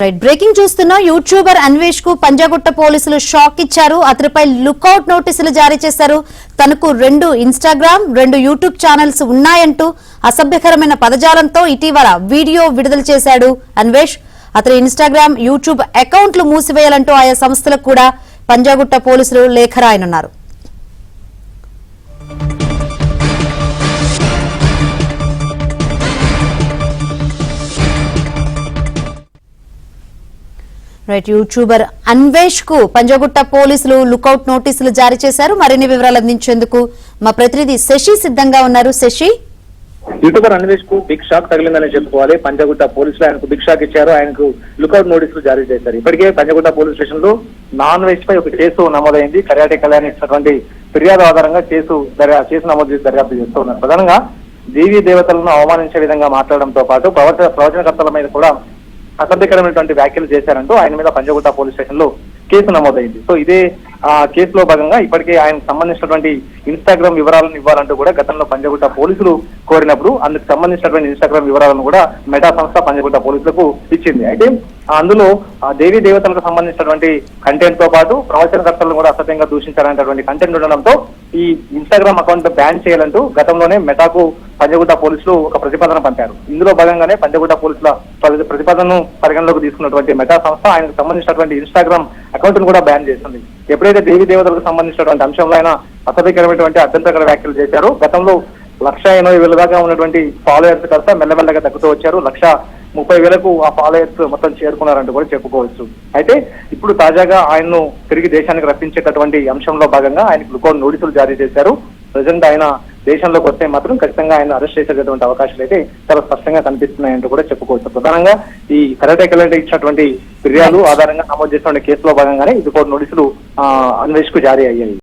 Breaking చూస్తున్న YouTuber Anvesh కు పంజాగుట్ట పోలీసులు షాక్ ఇచ్చారు. అతనిపై లుకౌట్ నోటీసులు జారీ చేశారు. తనకు 2 ఇన్స్టాగ్రామ్ 2 యూట్యూబ్ ఛానల్స్ ఉన్నాయంటూ అసభ్యకరమైన పదజాలంతో ఇటీవల వీడియో విడుదల చేశాడు అన్వేష్. అతని ఇన్స్టాగ్రామ్ యూట్యూబ్ అకౌంట్లు మూసివేయాలంటూ ఆయా సంస్థలకు కూడా పంజాగుట్ట పోలీసులు లేఖ రాయనున్నారు. యూట్యూబర్ అన్వేష్ కు పంజాగుట్ట పోలీసులు లుకౌట్ నోటీసులు జారీ చేశారు. మరిన్ని వివరాలు అందించేందుకు మా ప్రతినిధి శశి సిద్ధంగా ఉన్నారు. శశి, యూట్యూబర్ అన్వేష్ కు బిగ్ షాక్ తగిలిందని చెప్పుకోవాలి. పంజాగుట్ట పోలీసులు ఆయనకు బిగ్ షాక్ ఇచ్చారు. ఆయనకు లుకౌట్ నోటీసులు జారీ చేశారు. ఇప్పటికే పంజాగుట్ట పోలీస్ స్టేషన్ లో నాన్ వెజ్ పై ఒక కేసు నమోదైంది. కర్యాటే కళ్యాణ్ ఇచ్చినటువంటి ఫిర్యాదు ఆధారంగా కేసు నమోదు చేసి దర్యాప్తు చేస్తూ ఉన్నారు. ప్రధానంగా దేవీ దేవతలను అవమానించే విధంగా మాట్లాడడంతో పాటు ప్రవచనకర్తల మీద కూడా అసభ్యకరమైనటువంటి వ్యాఖ్యలు చేశారంటూ ఆయన మీద పంజాగుట్ట పోలీస్ స్టేషన్ లో కేసు నమోదైంది. సో ఇదే కేసులో భాగంగా ఇప్పటికే ఆయనకు సంబంధించినటువంటి ఇన్స్టాగ్రామ్ వివరాలను ఇవ్వాలంటూ కూడా గతంలో పంజాగుట్ట పోలీసులు కోరినప్పుడు అందుకు సంబంధించినటువంటి ఇన్స్టాగ్రామ్ వివరాలను కూడా మెటా సంస్థ పంజాగుట్ట పోలీసులకు ఇచ్చింది. అయితే అందులో దేవీ దేవతలకు సంబంధించినటువంటి కంటెంట్ తో పాటు ప్రవచనకర్తలను కూడా అసభ్యంగా దూషించాలనేటువంటి కంటెంట్ ఉండడంతో ఈ ఇన్స్టాగ్రామ్ అకౌంట్ బ్యాన్ చేయాలంటూ గతంలోనే మెటాకు పంజాగుట్ట పోలీసులు ఒక ప్రతిపాదన పంపారు. ఇందులో భాగంగానే పంజాగుట్ట పోలీసుల ప్రతిపాదనను పరిగణలోకి తీసుకున్నటువంటి మెటా సంస్థ ఆయనకు సంబంధించినటువంటి ఇన్స్టాగ్రామ్ అకౌంట్ ను కూడా బ్యాన్ చేస్తుంది. ఎప్పుడైతే దేవీ దేవతలకు సంబంధించినటువంటి అంశంలో ఆయన అసభ్యకరమైనటువంటి అభ్యంతరకర వ్యాఖ్యలు చేశారు. గతంలో 1,80,000 దాకా ఉన్నటువంటి ఫాలోయర్స్ కాస్త మెల్లమెల్లగా తగ్గుతూ వచ్చారు. 1,30,000 ఆ ఫాలోయర్స్ మొత్తం చేరుకున్నారంటూ కూడా చెప్పుకోవచ్చు. అయితే ఇప్పుడు తాజాగా ఆయన్ను తిరిగి దేశానికి రప్పించేటటువంటి అంశంలో భాగంగా ఆయనకు లుకౌట్ నోటీసులు జారీ చేశారు. ప్రజెంట్ ఆయన దేశంలోకి వస్తే మాత్రం ఖచ్చితంగా ఆయన అరెస్ట్ చేసేటటువంటి అవకాశాలు అయితే చాలా స్పష్టంగా కనిపిస్తున్నాయంటూ కూడా చెప్పుకోవచ్చు. ప్రధానంగా ఈ కరాటే కళ్యాణ్ ఇచ్చినటువంటి ఫిర్యాదు ఆధారంగా నమోదు చేసినటువంటి కేసులో భాగంగానే లుకౌట్ నోటీసులు అన్వేష్ కు జారీ అయ్యాయి.